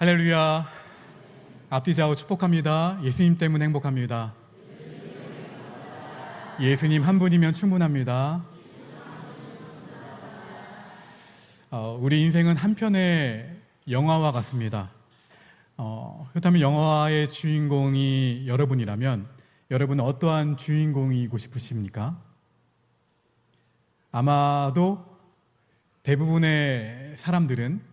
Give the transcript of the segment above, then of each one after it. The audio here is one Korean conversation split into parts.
할렐루야. 앞뒤 좌우 축복합니다. 예수님 때문에 행복합니다. 예수님 한 분이면 충분합니다. 우리 인생은 한 편의 영화와 같습니다. 그렇다면 영화의 주인공이 여러분이라면 여러분은 어떠한 주인공이고 싶으십니까? 아마도 대부분의 사람들은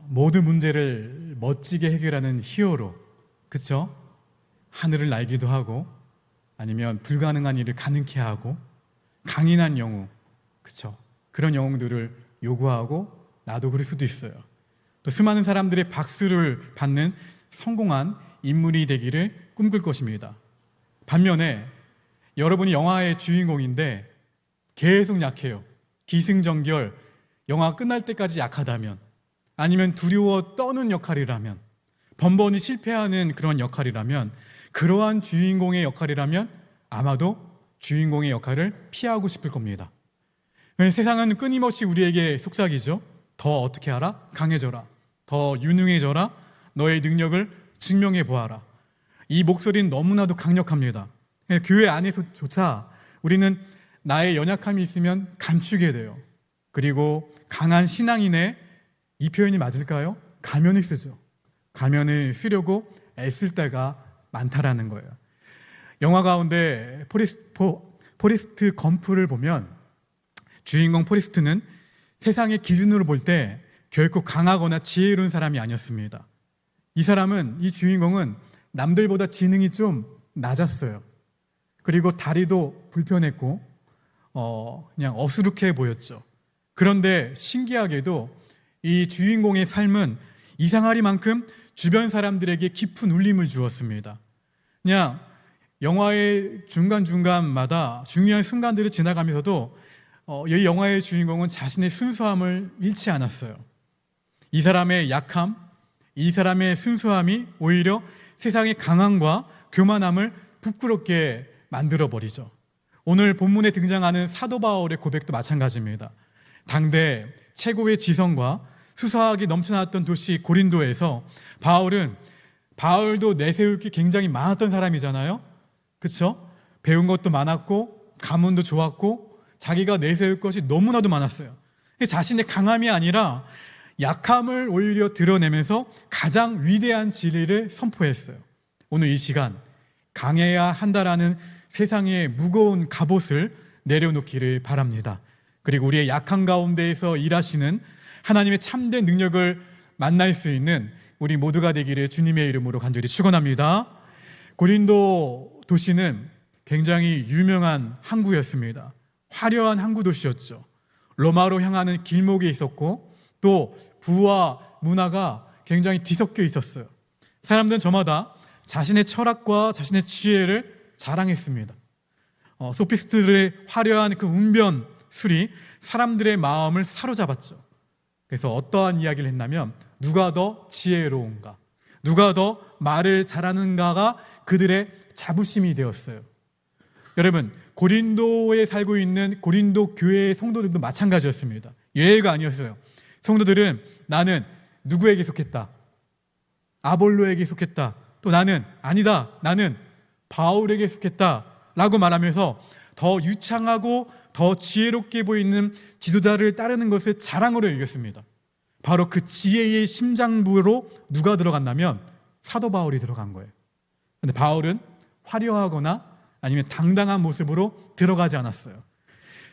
모든 문제를 멋지게 해결하는 히어로, 그쵸? 하늘을 날기도 하고 아니면 불가능한 일을 가능케 하고 강인한 영웅, 그쵸? 그런 영웅들을 요구하고 나도 그럴 수도 있어요. 또 수많은 사람들의 박수를 받는 성공한 인물이 되기를 꿈꿀 것입니다. 반면에 여러분이 영화의 주인공인데 계속 약해요. 기승전결, 영화 끝날 때까지 약하다면, 아니면 두려워 떠는 역할이라면, 번번이 실패하는 그런 역할이라면, 그러한 주인공의 역할이라면 아마도 주인공의 역할을 피하고 싶을 겁니다. 세상은 끊임없이 우리에게 속삭이죠. 더 어떻게 하라? 강해져라. 더 유능해져라. 너의 능력을 증명해 보아라. 이 목소리는 너무나도 강력합니다. 교회 안에서조차 우리는 나의 연약함이 있으면 감추게 돼요. 그리고 강한 신앙인의, 이 표현이 맞을까요? 가면을 쓰죠. 가면을 쓰려고 애쓸 때가 많다라는 거예요. 영화 가운데 포레스트 검프를 보면 주인공 포레스트는 세상의 기준으로 볼 때 결코 강하거나 지혜로운 사람이 아니었습니다. 이 주인공은 남들보다 지능이 좀 낮았어요. 그리고 다리도 불편했고 그냥 어수룩해 보였죠. 그런데 신기하게도 이 주인공의 삶은 이상하리만큼 주변 사람들에게 깊은 울림을 주었습니다. 그냥 영화의 중간중간마다 중요한 순간들을 지나가면서도 이 영화의 주인공은 자신의 순수함을 잃지 않았어요. 이 사람의 약함, 이 사람의 순수함이 오히려 세상의 강함과 교만함을 부끄럽게 만들어버리죠. 오늘 본문에 등장하는 사도 바울의 고백도 마찬가지입니다. 당대 최고의 지성과 수사학이 넘쳐났던 도시 고린도에서 바울도 내세울 게 굉장히 많았던 사람이잖아요. 그렇죠? 배운 것도 많았고 가문도 좋았고 자기가 내세울 것이 너무나도 많았어요. 자신의 강함이 아니라 약함을 오히려 드러내면서 가장 위대한 진리를 선포했어요. 오늘 이 시간 강해야 한다라는 세상의 무거운 갑옷을 내려놓기를 바랍니다. 그리고 우리의 약한 가운데에서 일하시는 하나님의 참된 능력을 만날 수 있는 우리 모두가 되기를 주님의 이름으로 간절히 축원합니다. 고린도 도시는 굉장히 유명한 항구였습니다. 화려한 항구 도시였죠. 로마로 향하는 길목에 있었고 또 부와 문화가 굉장히 뒤섞여 있었어요. 사람들은 저마다 자신의 철학과 자신의 지혜를 자랑했습니다. 소피스트들의 화려한 그 웅변술이 사람들의 마음을 사로잡았죠. 그래서 어떠한 이야기를 했냐면 누가 더 지혜로운가, 누가 더 말을 잘하는가가 그들의 자부심이 되었어요. 여러분, 고린도에 살고 있는 고린도 교회의 성도들도 마찬가지였습니다. 예외가 아니었어요. 성도들은 나는 누구에게 속했다, 아볼로에게 속했다, 또 나는 아니다, 나는 바울에게 속했다 라고 말하면서 더 유창하고 더 지혜롭게 보이는 지도자를 따르는 것을 자랑으로 여겼습니다. 바로 그 지혜의 심장부로 누가 들어갔냐면 사도 바울이 들어간 거예요. 그런데 바울은 화려하거나 아니면 당당한 모습으로 들어가지 않았어요.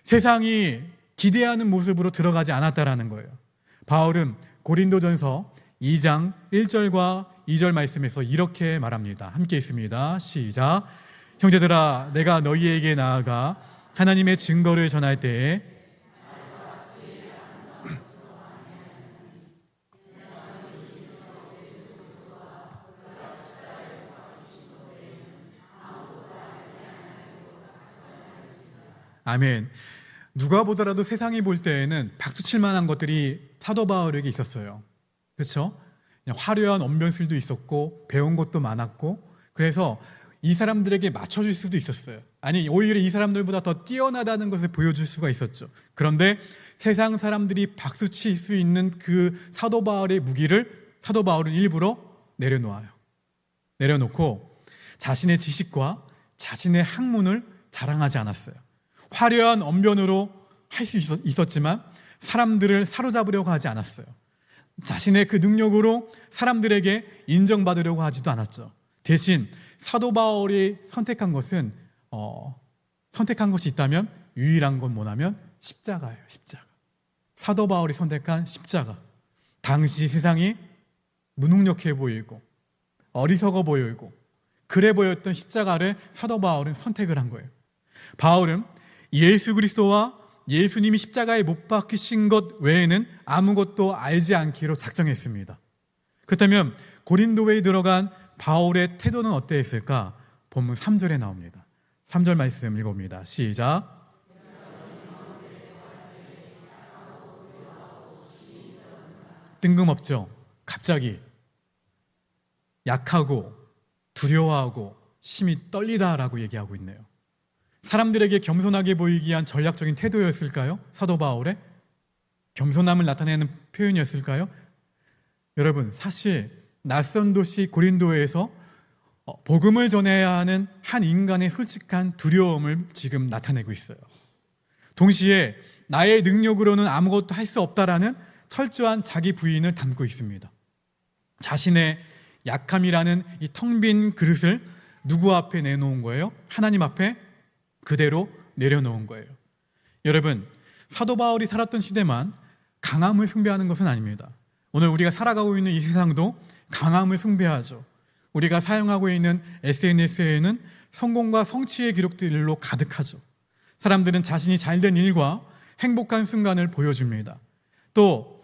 세상이 기대하는 모습으로 들어가지 않았다라는 거예요. 바울은 고린도전서 2장 1절과 2절 말씀에서 이렇게 말합니다. 함께 있습니다. 시작. 형제들아, 내가 너희에게 나아가 하나님의 증거를 전할 때에 아멘. 누가 보더라도 세상이 볼 때에는 박수칠 만한 것들이 사도 바울에게 있었어요. 그렇죠? 화려한 언변술도 있었고 배운 것도 많았고, 그래서 이 사람들에게 맞춰줄 수도 있었어요. 아니, 오히려 이 사람들보다 더 뛰어나다는 것을 보여줄 수가 있었죠. 그런데 세상 사람들이 박수칠 수 있는 그 사도 바울의 무기를 사도 바울은 일부러 내려놓아요. 내려놓고 자신의 지식과 자신의 학문을 자랑하지 않았어요. 화려한 언변으로 할 수 있었지만 사람들을 사로잡으려고 하지 않았어요. 자신의 그 능력으로 사람들에게 인정받으려고 하지도 않았죠. 대신 사도 바울이 선택한 것이 있다면 유일한 건 뭐냐면 십자가예요. 십자가. 사도 바울이 선택한 십자가. 당시 세상이 무능력해 보이고 어리석어 보이고 그래 보였던 십자가를 사도 바울은 선택을 한 거예요. 바울은 예수 그리스도와 예수님이 십자가에 못 박히신 것 외에는 아무것도 알지 않기로 작정했습니다. 그렇다면 고린도에 들어간 바울의 태도는 어땠을까? 본문 3절에 나옵니다. 3절 말씀 읽어봅니다. 시작. 뜬금없죠. 갑자기 약하고 두려워하고 심히 떨리다라고 얘기하고 있네요. 사람들에게 겸손하게 보이기 위한 전략적인 태도였을까요? 사도 바울의 겸손함을 나타내는 표현이었을까요? 여러분, 사실 낯선 도시 고린도에서 복음을 전해야 하는 한 인간의 솔직한 두려움을 지금 나타내고 있어요. 동시에 나의 능력으로는 아무것도 할 수 없다라는 철저한 자기 부인을 담고 있습니다. 자신의 약함이라는 이 텅 빈 그릇을 누구 앞에 내놓은 거예요? 하나님 앞에 그대로 내려놓은 거예요. 여러분, 사도 바울이 살았던 시대만 강함을 숭배하는 것은 아닙니다. 오늘 우리가 살아가고 있는 이 세상도 강함을 숭배하죠. 우리가 사용하고 있는 SNS에는 성공과 성취의 기록들로 가득하죠. 사람들은 자신이 잘된 일과 행복한 순간을 보여줍니다. 또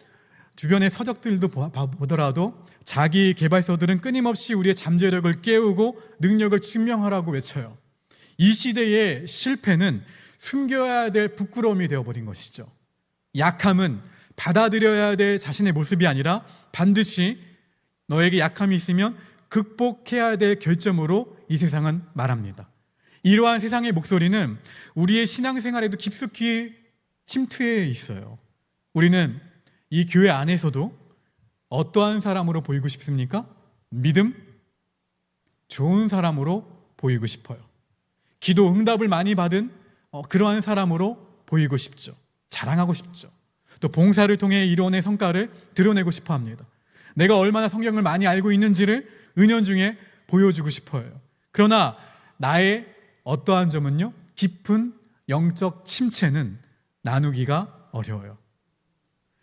주변의 서적들도 보더라도 자기 개발서들은 끊임없이 우리의 잠재력을 깨우고 능력을 증명하라고 외쳐요. 이 시대의 실패는 숨겨야 될 부끄러움이 되어버린 것이죠. 약함은 받아들여야 될 자신의 모습이 아니라 반드시 너에게 약함이 있으면 극복해야 될 결점으로 이 세상은 말합니다. 이러한 세상의 목소리는 우리의 신앙생활에도 깊숙이 침투해 있어요. 우리는 이 교회 안에서도 어떠한 사람으로 보이고 싶습니까? 믿음? 좋은 사람으로 보이고 싶어요. 기도 응답을 많이 받은 그러한 사람으로 보이고 싶죠. 자랑하고 싶죠. 또 봉사를 통해 이루어낸 성과를 드러내고 싶어 합니다. 내가 얼마나 성경을 많이 알고 있는지를 은연중에 보여주고 싶어요. 그러나 나의 어떠한 점은요, 깊은 영적 침체는 나누기가 어려워요.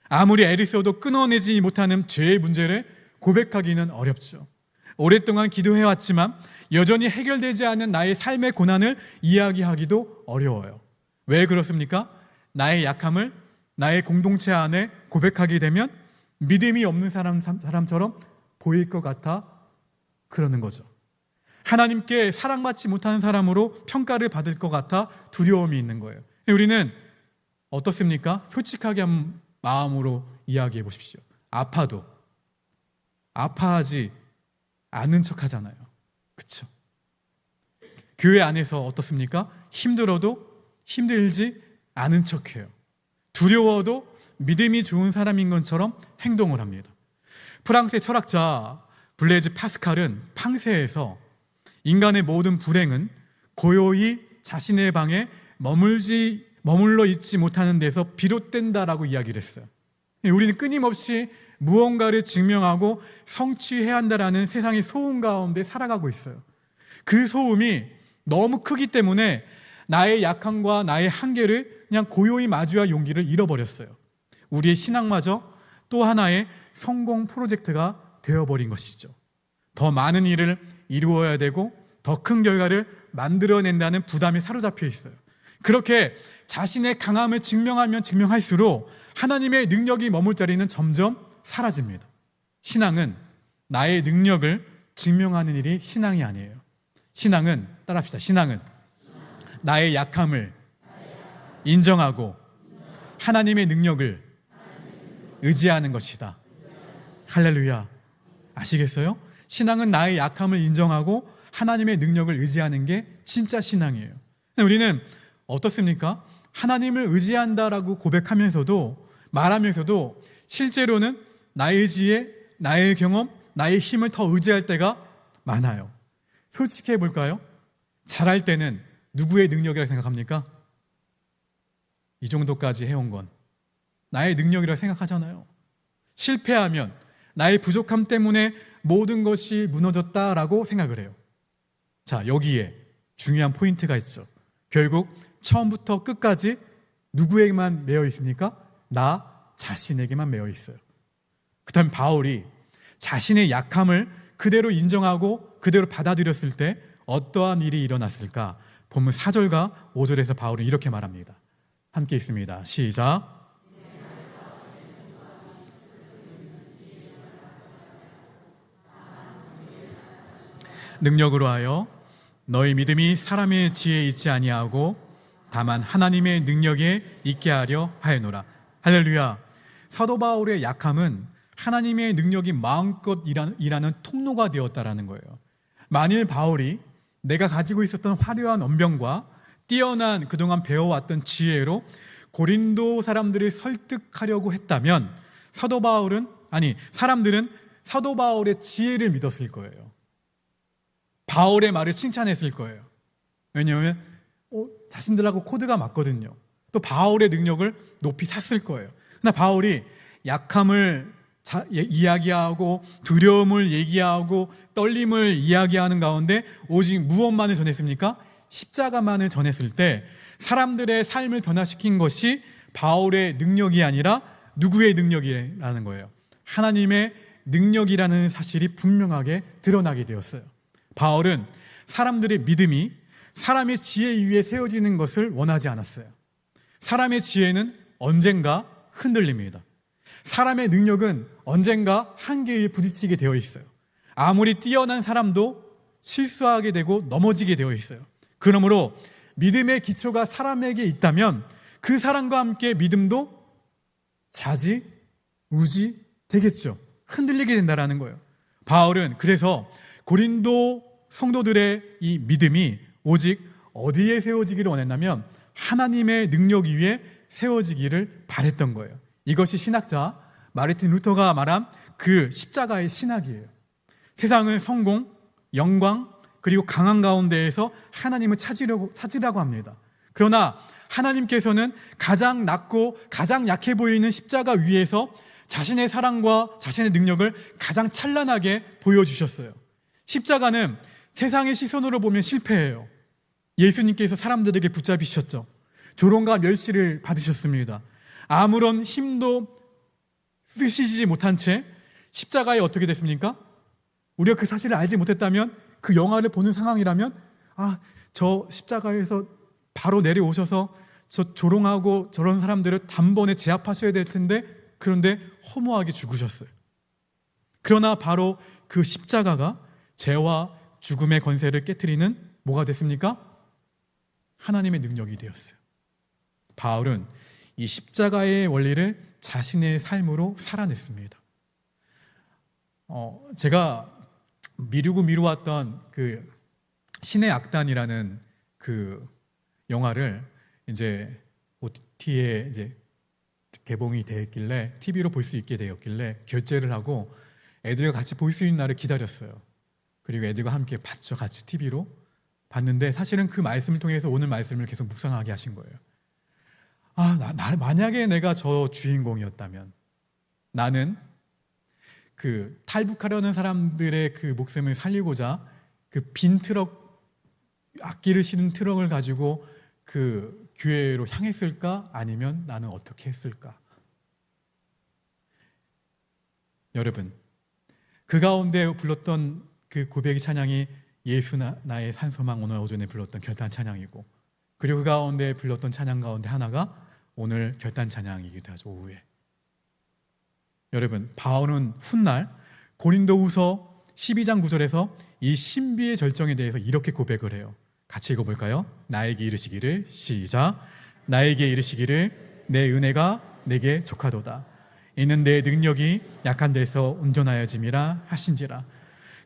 아무리 애를 써도 끊어내지 못하는 죄의 문제를 고백하기는 어렵죠. 오랫동안 기도해왔지만 여전히 해결되지 않은 나의 삶의 고난을 이야기하기도 어려워요. 왜 그렇습니까? 나의 약함을 나의 공동체 안에 고백하게 되면 믿음이 없는 사람처럼 보일 것 같아 그러는 거죠. 하나님께 사랑받지 못하는 사람으로 평가를 받을 것 같아 두려움이 있는 거예요. 우리는 어떻습니까? 솔직하게 한 마음으로 이야기해 보십시오. 아파도 아파하지 않은 척 하잖아요. 그렇죠? 교회 안에서 어떻습니까? 힘들어도 힘들지 않은 척해요. 두려워도 믿음이 좋은 사람인 것처럼 행동을 합니다. 프랑스의 철학자 블레즈 파스칼은 팡세에서 인간의 모든 불행은 고요히 자신의 방에 머물러 있지 못하는 데서 비롯된다라고 이야기를 했어요. 우리는 끊임없이 무언가를 증명하고 성취해야 한다라는 세상의 소음 가운데 살아가고 있어요. 그 소음이 너무 크기 때문에 나의 약함과 나의 한계를 그냥 고요히 마주할 용기를 잃어버렸어요. 우리의 신앙마저 또 하나의 성공 프로젝트가 되어버린 것이죠. 더 많은 일을 이루어야 되고 더 큰 결과를 만들어낸다는 부담에 사로잡혀 있어요. 그렇게 자신의 강함을 증명하면 증명할수록 하나님의 능력이 머물 자리는 점점 사라집니다. 신앙은 나의 능력을 증명하는 일이 신앙이 아니에요. 신앙은, 따라합시다. 신앙은 나의 약함을 인정하고 하나님의 능력을 의지하는 것이다. 할렐루야. 아시겠어요? 신앙은 나의 약함을 인정하고 하나님의 능력을 의지하는 게 진짜 신앙이에요. 우리는 어떻습니까? 하나님을 의지한다라고 고백하면서도 말하면서도 실제로는 나의 의지에 나의 경험, 나의 힘을 더 의지할 때가 많아요. 솔직해 볼까요? 잘할 때는 누구의 능력이라고 생각합니까? 이 정도까지 해온 건 나의 능력이라고 생각하잖아요. 실패하면 나의 부족함 때문에 모든 것이 무너졌다라고 생각을 해요. 자, 여기에 중요한 포인트가 있죠. 결국 처음부터 끝까지 누구에게만 매여 있습니까? 나 자신에게만 매여 있어요. 그 다음에 바울이 자신의 약함을 그대로 인정하고 그대로 받아들였을 때 어떠한 일이 일어났을까? 본문 4절과 5절에서 바울은 이렇게 말합니다. 함께 읽습니다. 시작. 능력으로 하여 너희 믿음이 사람의 지혜에 있지 아니하고 다만 하나님의 능력에 있게 하려 하였노라. 할렐루야. 사도 바울의 약함은 하나님의 능력이 마음껏 일하는 통로가 되었다라는 거예요. 만일 바울이 내가 가지고 있었던 화려한 언변과 뛰어난 그동안 배워왔던 지혜로 고린도 사람들을 설득하려고 했다면 사람들은 사도 바울의 지혜를 믿었을 거예요. 바울의 말을 칭찬했을 거예요. 왜냐하면 자신들하고 코드가 맞거든요. 또 바울의 능력을 높이 샀을 거예요. 그러나 바울이 약함을 이야기하고 두려움을 얘기하고 떨림을 이야기하는 가운데 오직 무엇만을 전했습니까? 십자가만을 전했을 때 사람들의 삶을 변화시킨 것이 바울의 능력이 아니라 누구의 능력이라는 거예요. 하나님의 능력이라는 사실이 분명하게 드러나게 되었어요. 바울은 사람들의 믿음이 사람의 지혜 위에 세워지는 것을 원하지 않았어요. 사람의 지혜는 언젠가 흔들립니다. 사람의 능력은 언젠가 한계에 부딪히게 되어 있어요. 아무리 뛰어난 사람도 실수하게 되고 넘어지게 되어 있어요. 그러므로 믿음의 기초가 사람에게 있다면 그 사람과 함께 믿음도 좌지우지 되겠죠. 흔들리게 된다는 거예요. 바울은 그래서 고린도 성도들의 이 믿음이 오직 어디에 세워지기를 원했냐면 하나님의 능력 위에 세워지기를 바랬던 거예요. 이것이 신학자 마르틴 루터가 말한 그 십자가의 신학이에요. 세상은 성공, 영광, 그리고 강한 가운데에서 하나님을 찾으라고 합니다. 그러나 하나님께서는 가장 낮고 가장 약해 보이는 십자가 위에서 자신의 사랑과 자신의 능력을 가장 찬란하게 보여주셨어요. 십자가는 세상의 시선으로 보면 실패예요. 예수님께서 사람들에게 붙잡히셨죠. 조롱과 멸시를 받으셨습니다. 아무런 힘도 쓰시지 못한 채 십자가에 어떻게 됐습니까? 우리가 그 사실을 알지 못했다면, 그 영화를 보는 상황이라면 저 십자가에서 바로 내려오셔서 저 조롱하고 저런 사람들을 단번에 제압하셔야 될 텐데, 그런데 허무하게 죽으셨어요. 그러나 바로 그 십자가가 죄와 죽음의 권세를 깨트리는 뭐가 됐습니까? 하나님의 능력이 되었어요. 바울은 이 십자가의 원리를 자신의 삶으로 살아냈습니다. 제가 미루었던 그 신의 악단이라는 그 영화를 이제 OTT에 이제 개봉이 되었길래, TV로 볼 수 있게 되었길래 결제를 하고 애들과 같이 볼 수 있는 날을 기다렸어요. 그리고 애들과 함께 봤죠. 같이 TV로 봤는데, 사실은 그 말씀을 통해서 오늘 말씀을 계속 묵상하게 하신 거예요. 만약에 내가 저 주인공이었다면, 나는 그 탈북하려는 사람들의 그 목숨을 살리고자 그 빈 트럭, 악기를 실은 트럭을 가지고 그 교회로 향했을까? 아니면 나는 어떻게 했을까? 여러분, 그 가운데 불렀던 그 고백의 찬양이 예수 나의 산소망, 오늘 오전에 불렀던 결단 찬양이고, 그리고 그 가운데 불렀던 찬양 가운데 하나가 오늘 결단 찬양이기도 하죠. 오후에. 여러분, 바울은 훗날 고린도후서 12장 9절에서 이 신비의 절정에 대해서 이렇게 고백을 해요. 같이 읽어볼까요? 나에게 이르시기를, 시작. 나에게 이르시기를 내 은혜가 내게 족하도다. 이는 내 능력이 약한 데서 온전하여짐이라 하신지라.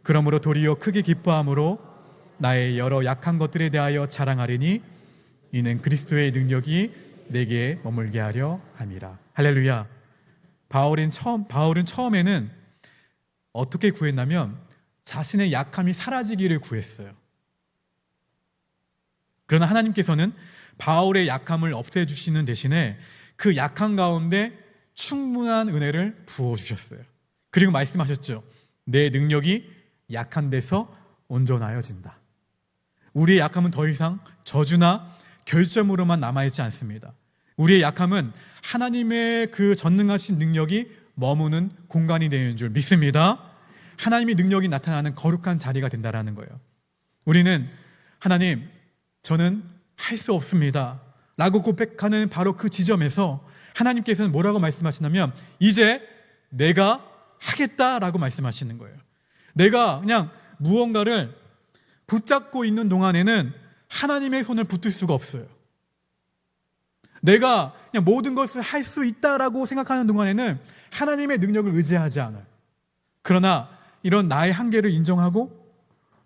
그러므로 도리어 크게 기뻐함으로 나의 여러 약한 것들에 대하여 자랑하리니 이는 그리스도의 능력이 내게 머물게 하려 함이라. 할렐루야. 바울은 처음에는 어떻게 구했냐면 자신의 약함이 사라지기를 구했어요. 그러나 하나님께서는 바울의 약함을 없애주시는 대신에 그 약함 가운데 충분한 은혜를 부어주셨어요. 그리고 말씀하셨죠. 내 능력이 약한 데서 온전하여진다. 우리의 약함은 더 이상 저주나 결점으로만 남아있지 않습니다. 우리의 약함은 하나님의 그 전능하신 능력이 머무는 공간이 되는 줄 믿습니다. 하나님의 능력이 나타나는 거룩한 자리가 된다는 거예요. 우리는 하나님, 저는 할 수 없습니다 라고 고백하는 바로 그 지점에서 하나님께서는 뭐라고 말씀하시냐면 이제 내가 하겠다라고 말씀하시는 거예요. 내가 그냥 무언가를 붙잡고 있는 동안에는 하나님의 손을 붙들 수가 없어요. 내가 그냥 모든 것을 할 수 있다라고 생각하는 동안에는 하나님의 능력을 의지하지 않아요. 그러나 이런 나의 한계를 인정하고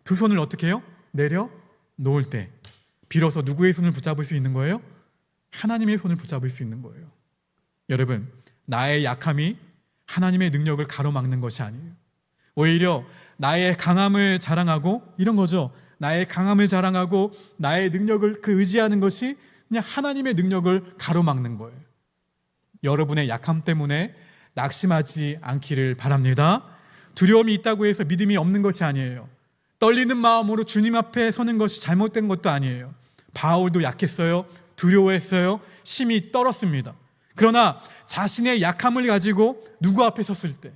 두 손을 어떻게 해요? 내려 놓을 때 비로소 누구의 손을 붙잡을 수 있는 거예요? 하나님의 손을 붙잡을 수 있는 거예요. 여러분, 나의 약함이 하나님의 능력을 가로막는 것이 아니에요. 오히려 나의 강함을 자랑하고 이런 거죠. 나의 강함을 자랑하고 나의 능력을 의지하는 것이 그냥 하나님의 능력을 가로막는 거예요. 여러분의 약함 때문에 낙심하지 않기를 바랍니다. 두려움이 있다고 해서 믿음이 없는 것이 아니에요. 떨리는 마음으로 주님 앞에 서는 것이 잘못된 것도 아니에요. 바울도 약했어요. 두려워했어요. 심히 떨었습니다. 그러나 자신의 약함을 가지고 누구 앞에 섰을 때,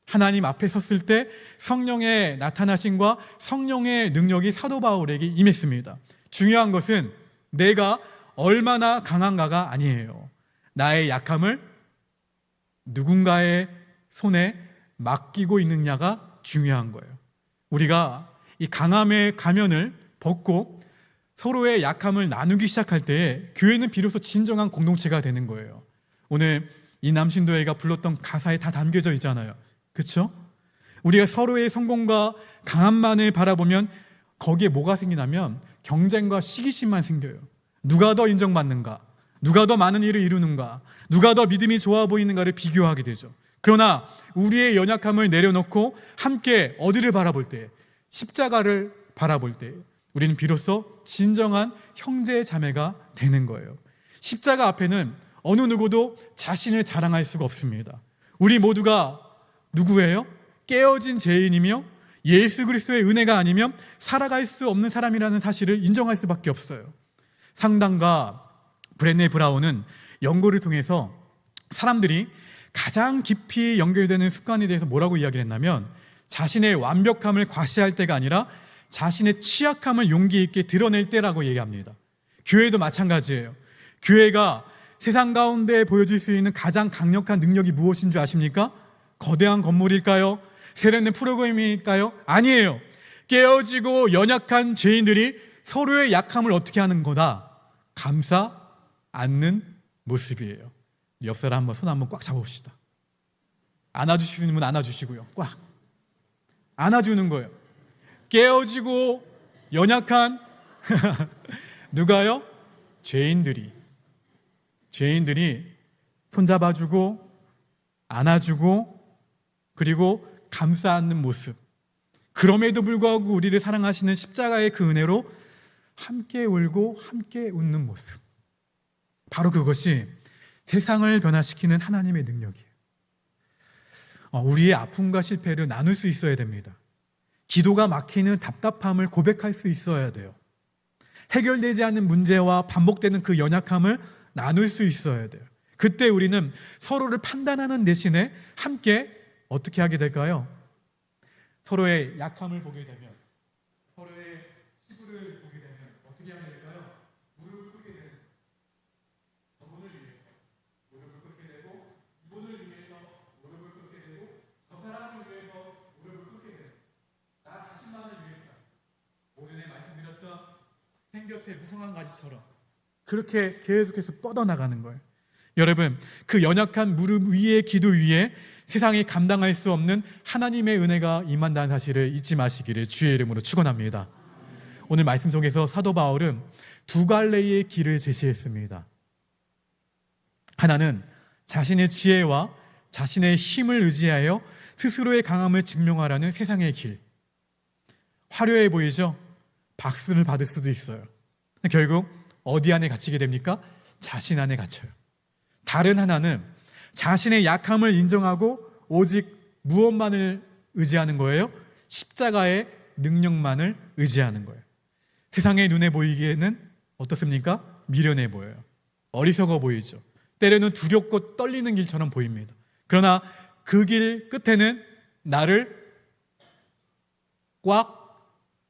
하나님 앞에 섰을 때 성령의 나타나심과 성령의 능력이 사도 바울에게 임했습니다. 중요한 것은 내가 얼마나 강한가가 아니에요. 나의 약함을 누군가의 손에 맡기고 있느냐가 중요한 거예요. 우리가 이 강함의 가면을 벗고 서로의 약함을 나누기 시작할 때 교회는 비로소 진정한 공동체가 되는 거예요. 오늘 이 남신도회가 불렀던 가사에 다 담겨져 있잖아요. 그렇죠? 우리가 서로의 성공과 강함만을 바라보면 거기에 뭐가 생기냐면 경쟁과 시기심만 생겨요. 누가 더 인정받는가? 누가 더 많은 일을 이루는가? 누가 더 믿음이 좋아 보이는가를 비교하게 되죠. 그러나 우리의 연약함을 내려놓고 함께 어디를 바라볼 때? 십자가를 바라볼 때 우리는 비로소 진정한 형제 자매가 되는 거예요. 십자가 앞에는 어느 누구도 자신을 자랑할 수가 없습니다. 우리 모두가 누구예요? 깨어진 죄인이며 예수 그리스도의 은혜가 아니면 살아갈 수 없는 사람이라는 사실을 인정할 수밖에 없어요. 상당가 브레네 브라운은 연구를 통해서 사람들이 가장 깊이 연결되는 습관에 대해서 뭐라고 이야기를 했냐면 자신의 완벽함을 과시할 때가 아니라 자신의 취약함을 용기 있게 드러낼 때라고 얘기합니다. 교회도 마찬가지예요. 교회가 세상 가운데 보여줄 수 있는 가장 강력한 능력이 무엇인 줄 아십니까? 거대한 건물일까요? 세련된 프로그램일까요? 아니에요. 깨어지고 연약한 죄인들이 서로의 약함을 어떻게 하는 거다? 감싸 안는 모습이에요. 옆 사람 한번 손 한번 꽉 잡아봅시다. 안아주시는 분 안아주시고요. 꽉 안아주는 거예요. 깨어지고 연약한 누가요? 죄인들이 손잡아주고 안아주고 그리고 감싸 안는 모습. 그럼에도 불구하고 우리를 사랑하시는 십자가의 그 은혜로 함께 울고 함께 웃는 모습. 바로 그것이 세상을 변화시키는 하나님의 능력이에요. 우리의 아픔과 실패를 나눌 수 있어야 됩니다. 기도가 막히는 답답함을 고백할 수 있어야 돼요. 해결되지 않는 문제와 반복되는 그 연약함을 나눌 수 있어야 돼요. 그때 우리는 서로를 판단하는 대신에 함께 어떻게 하게 될까요? 서로의 약함을 보게 되면, 서로의 치부를 보게 되면 어떻게 하게 될까요? 무릎을 꿇게 되는, 저분을 위해서 무릎을 꿇게 되고, 이분을 위해서 무릎을 꿇게 되고, 저 사람을 위해서 무릎을 꿇게 되고, 나 자신만을 위해서. 오전에 말씀드렸던 생곁에 무성한 가지처럼 그렇게 계속해서 뻗어나가는 거예요. 여러분, 그 연약한 무릎 위의 기도 위에 세상이 감당할 수 없는 하나님의 은혜가 임한다는 사실을 잊지 마시기를 주의 이름으로 축원합니다. 오늘 말씀 속에서 사도 바울은 두 갈래의 길을 제시했습니다. 하나는 자신의 지혜와 자신의 힘을 의지하여 스스로의 강함을 증명하라는 세상의 길. 화려해 보이죠? 박수를 받을 수도 있어요. 결국 어디 안에 갇히게 됩니까? 자신 안에 갇혀요. 다른 하나는 자신의 약함을 인정하고 오직 무엇만을 의지하는 거예요? 십자가의 능력만을 의지하는 거예요. 세상의 눈에 보이기에는 어떻습니까? 미련해 보여요. 어리석어 보이죠. 때로는 두렵고 떨리는 길처럼 보입니다. 그러나 그 길 끝에는 나를 꽉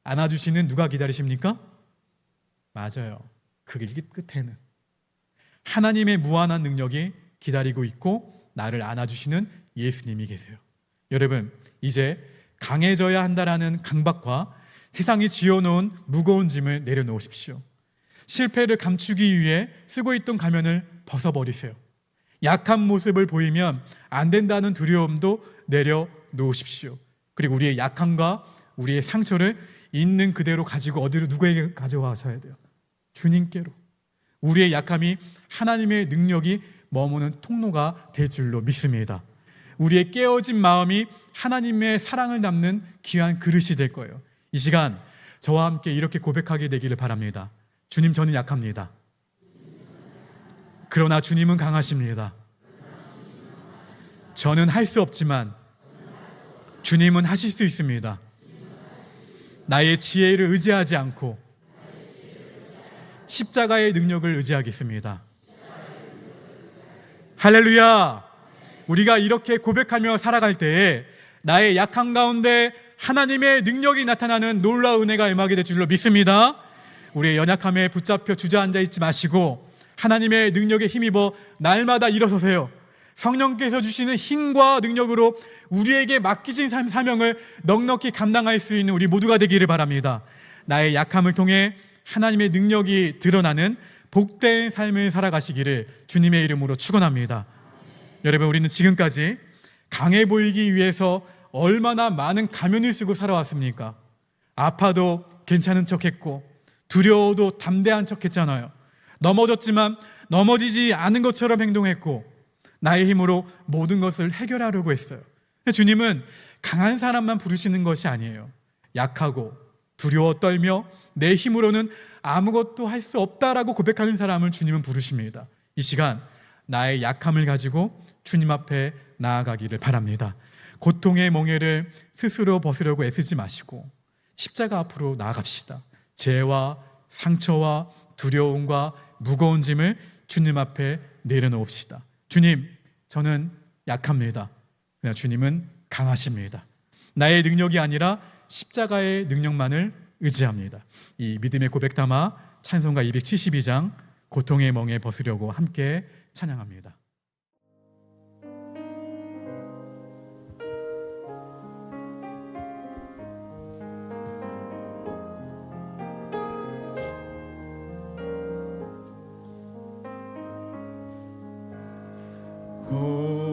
안아주시는 누가 기다리십니까? 맞아요. 그 길 끝에는 하나님의 무한한 능력이 기다리고 있고 나를 안아주시는 예수님이 계세요. 여러분, 이제 강해져야 한다라는 강박과 세상이 쥐어놓은 무거운 짐을 내려놓으십시오. 실패를 감추기 위해 쓰고 있던 가면을 벗어버리세요. 약한 모습을 보이면 안 된다는 두려움도 내려놓으십시오. 그리고 우리의 약함과 우리의 상처를 있는 그대로 가지고 어디로 누구에게 가져가셔야 돼요? 주님께로. 우리의 약함이 하나님의 능력이 머무는 통로가 될 줄로 믿습니다. 우리의 깨어진 마음이 하나님의 사랑을 담는 귀한 그릇이 될 거예요. 이 시간 저와 함께 이렇게 고백하게 되기를 바랍니다. 주님, 저는 약합니다. 그러나 주님은 강하십니다. 저는 할 수 없지만 주님은 하실 수 있습니다. 나의 지혜를 의지하지 않고 십자가의 능력을 의지하겠습니다. 할렐루야! 우리가 이렇게 고백하며 살아갈 때에 나의 약함 가운데 하나님의 능력이 나타나는 놀라운 은혜가 임하게 될 줄로 믿습니다. 우리의 연약함에 붙잡혀 주저앉아 있지 마시고 하나님의 능력에 힘입어 날마다 일어서세요. 성령께서 주시는 힘과 능력으로 우리에게 맡기신 사명을 넉넉히 감당할 수 있는 우리 모두가 되기를 바랍니다. 나의 약함을 통해 하나님의 능력이 드러나는 복된 삶을 살아가시기를 주님의 이름으로 축원합니다. 여러분, 우리는 지금까지 강해 보이기 위해서 얼마나 많은 가면을 쓰고 살아왔습니까? 아파도 괜찮은 척했고 두려워도 담대한 척했잖아요. 넘어졌지만 넘어지지 않은 것처럼 행동했고 나의 힘으로 모든 것을 해결하려고 했어요. 주님은 강한 사람만 부르시는 것이 아니에요. 약하고 두려워 떨며 내 힘으로는 아무것도 할 수 없다라고 고백하는 사람을 주님은 부르십니다. 이 시간 나의 약함을 가지고 주님 앞에 나아가기를 바랍니다. 고통의 멍에를 스스로 벗으려고 애쓰지 마시고 십자가 앞으로 나아갑시다. 죄와 상처와 두려움과 무거운 짐을 주님 앞에 내려놓읍시다. 주님, 저는 약합니다. 그러나 주님은 강하십니다. 나의 능력이 아니라 십자가의 능력만을 의지합니다. 이 믿음의 고백 담아 찬송가 272장 고통의 멍에 벗으려고 함께 찬양합니다.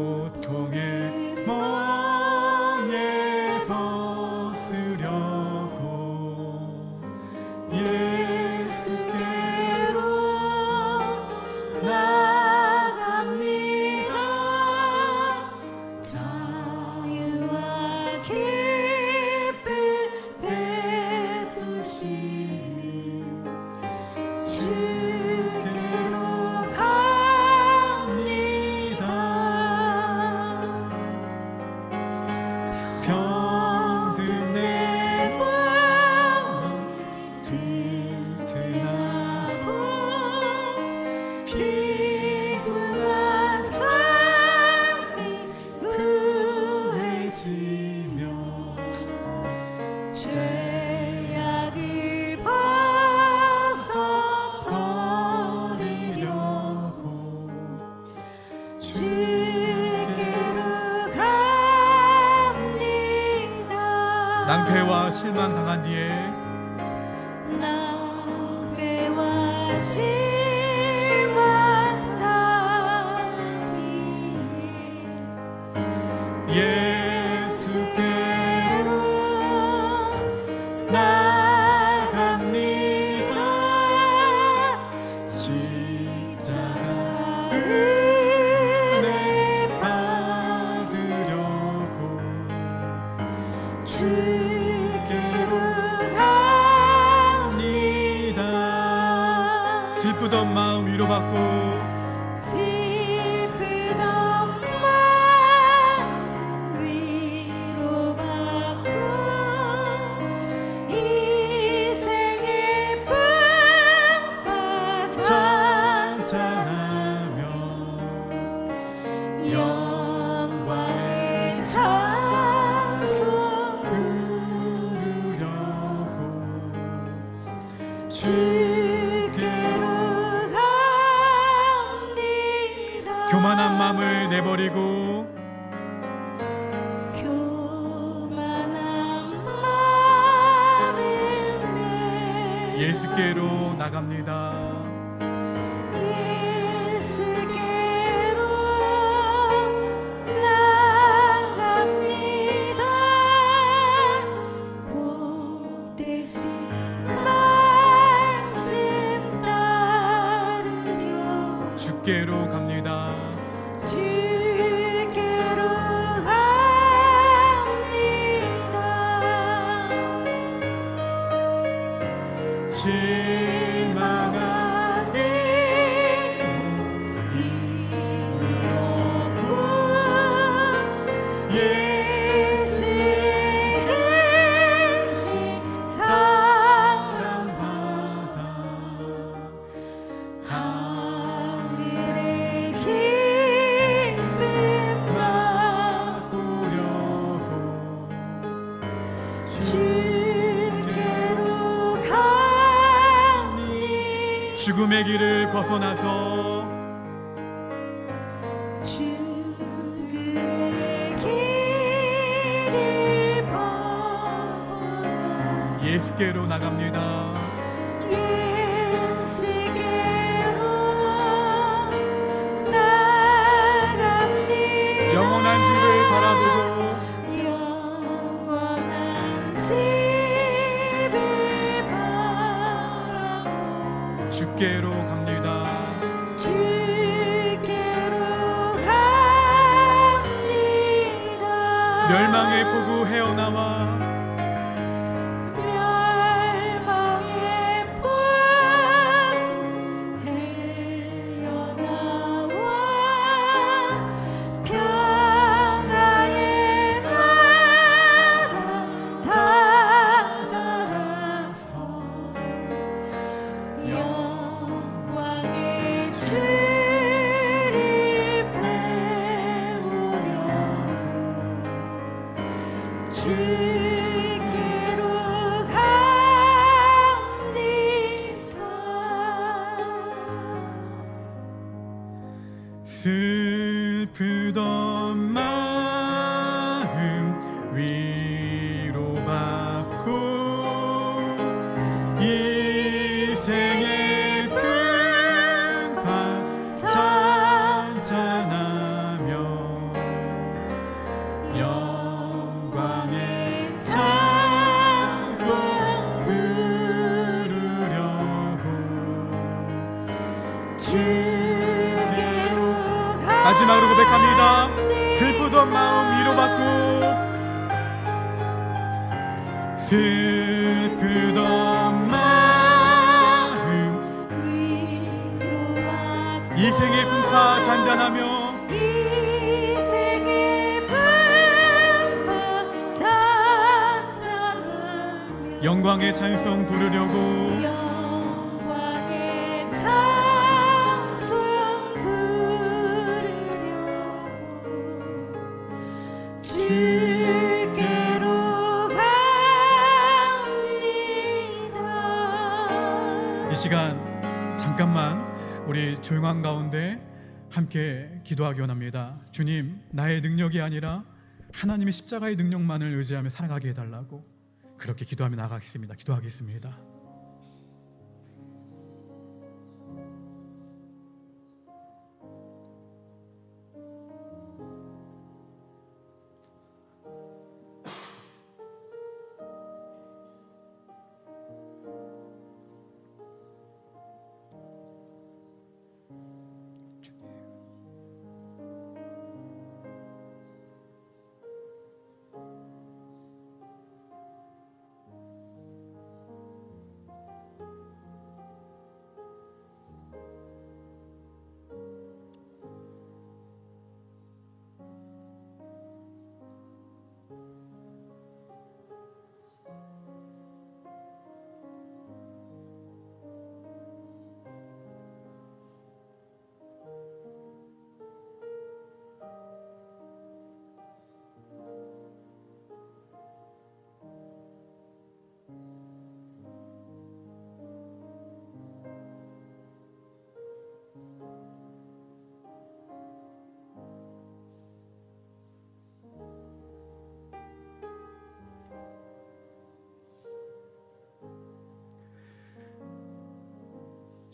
고통의 멍에 벗으려고 예수께로 나갑니다. 자유와 기쁨 베푸시니 주께로 병든 내 마음이 튼튼하고 피곤한 삶이 후해지며 죄악을 벗어버리려고 낭패와 실망 당한 뒤에 낭패와 실망 당한 뒤에 예수께로 나갑니다. 십자가 은혜 받으려고 주께로 갑니다. 슬프던 마음 위로받고 슬프던 마음 위로받고 이생의 풍파 찬찬하며 영광의 찬송 부르려고 주께로 갑니다. 교만한 마음을 내버리고 교만한 마음을 내 예수께로 나갑니다. 예수께로 나갑니다. 복되신 말씀 따르려 주께로 갑니다. 주께로 갑니다. 실망한 내 힘을 얻고 예수의 크신 사랑받아 하늘의 기쁨 맛보려고 주께로 갑니다. 죽음의 길을 벗어나서 죽음의 길을 벗어나 예수께로 나갑니다. 예수께로 나갑니다. 영원한 집을 바라보고 영원한 집을 바라보 주께로 갑니다. 주께로 갑니다. 멸망의 폭우 헤어나와 멸망의 폭 헤어나와 평화의 나라 다다라서 영광의 주를 배우려고 주께로 갑니다. 슬프던 마음 위로받고 이생의 풍파 찬찬하며 영광의 찬송 부르려고 주께로 마지막으로 고백합니다. 슬프던 마음 위로받고 슬프던 마음 위로받고 이생의 풍파 잔잔하며 이생의 풍파 잔잔하며 영광의 찬송 부르려고 영광의 찬송 부르려고 주께로 갑니다. 이 시간 잠깐만 우리 조용한 가운데 함께 기도하기 원합니다. 주님, 나의 능력이 아니라 하나님의 십자가의 능력만을 의지하며 살아가게 해달라고 그렇게 기도하며 나가겠습니다. 기도하겠습니다.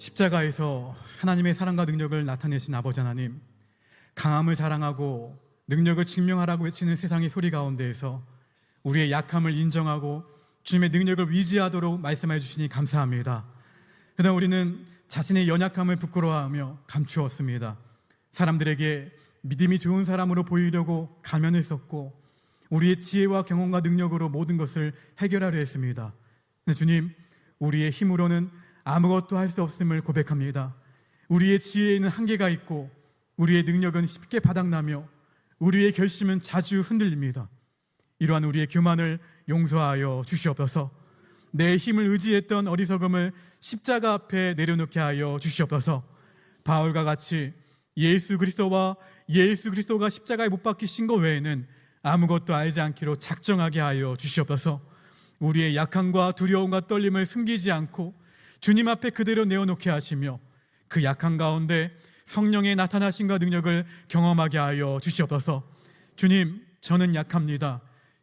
십자가에서 하나님의 사랑과 능력을 나타내신 아버지 하나님, 강함을 자랑하고 능력을 증명하라고 외치는 세상의 소리 가운데에서 우리의 약함을 인정하고 주님의 능력을 위지하도록 말씀해 주시니 감사합니다. 그러나 우리는 자신의 연약함을 부끄러워하며 감추었습니다. 사람들에게 믿음이 좋은 사람으로 보이려고 가면을 썼고 우리의 지혜와 경험과 능력으로 모든 것을 해결하려 했습니다. 근데 주님, 우리의 힘으로는 아무것도 할 수 없음을 고백합니다. 우리의 지혜에는 한계가 있고 우리의 능력은 쉽게 바닥나며 우리의 결심은 자주 흔들립니다. 이러한 우리의 교만을 용서하여 주시옵소서. 내 힘을 의지했던 어리석음을 십자가 앞에 내려놓게 하여 주시옵소서. 바울과 같이 예수 그리스도와 예수 그리스도가 십자가에 못 박히신 것 외에는 아무것도 알지 않기로 작정하게 하여 주시옵소서. 우리의 약함과 두려움과 떨림을 숨기지 않고 주님 앞에 그대로 내어놓게 하시며 그 약함 가운데 성령의 나타나심과 능력을 경험하게 하여 주시옵소서. 주님, 저는 약합니다.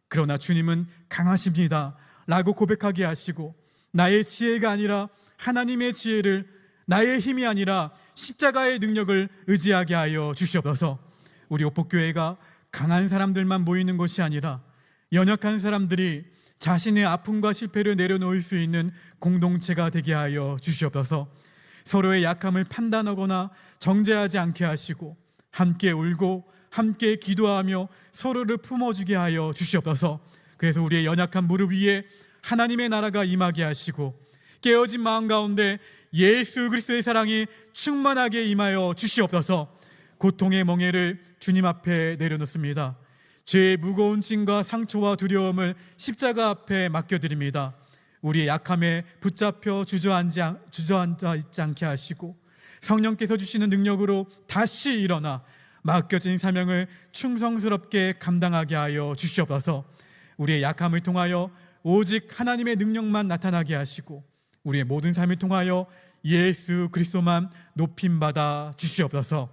그러나 주님은 강하십니다 라고 고백하게 하시고 나의 지혜가 아니라 하나님의 지혜를, 나의 힘이 아니라 십자가의 능력을 의지하게 하여 주시옵소서. 우리 오복교회가 강한 사람들만 모이는 것이 아니라 연약한 사람들이 자신의 아픔과 실패를 내려놓을 수 있는 공동체가 되게 하여 주시옵소서. 서로의 약함을 판단하거나 정죄하지 않게 하시고 함께 울고 함께 기도하며 서로를 품어주게 하여 주시옵소서. 그래서 우리의 연약한 무릎 위에 하나님의 나라가 임하게 하시고 깨어진 마음 가운데 예수 그리스도의 사랑이 충만하게 임하여 주시옵소서. 고통의 멍에를 주님 앞에 내려놓습니다. 죄의 무거운 짐과 상처와 두려움을 십자가 앞에 맡겨드립니다. 우리의 약함에 붙잡혀 주저앉아 있지 않게 하시고 성령께서 주시는 능력으로 다시 일어나 맡겨진 사명을 충성스럽게 감당하게 하여 주시옵소서. 우리의 약함을 통하여 오직 하나님의 능력만 나타나게 하시고 우리의 모든 삶을 통하여 예수 그리스도만 높임받아 주시옵소서.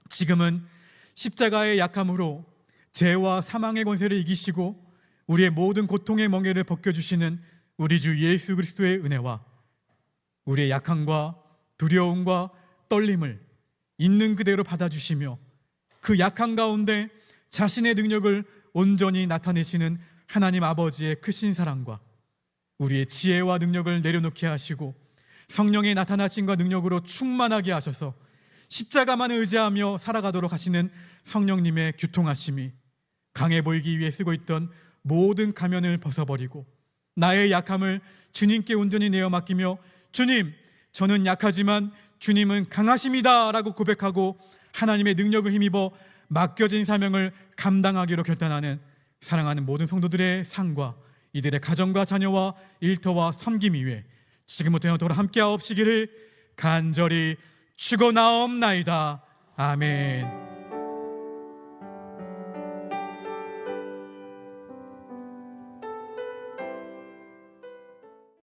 지금은 십자가의 약함으로 죄와 사망의 권세를 이기시고 우리의 모든 고통의 멍에를 벗겨주시는 우리 주 예수 그리스도의 은혜와 우리의 약함과 두려움과 떨림을 있는 그대로 받아주시며 그 약함 가운데 자신의 능력을 온전히 나타내시는 하나님 아버지의 크신 사랑과 우리의 지혜와 능력을 내려놓게 하시고 성령의 나타나심과 능력으로 충만하게 하셔서 십자가만을 의지하며 살아가도록 하시는 성령님의 교통하심이 강해 보이기 위해 쓰고 있던 모든 가면을 벗어버리고 나의 약함을 주님께 온전히 내어 맡기며 주님, 저는 약하지만 주님은 강하십니다 라고 고백하고 하나님의 능력을 힘입어 맡겨진 사명을 감당하기로 결단하는 사랑하는 모든 성도들의 삶과 이들의 가정과 자녀와 일터와 섬김 위에 지금부터 영원토록 함께하옵시기를 간절히 축원하옵나이다. 아멘.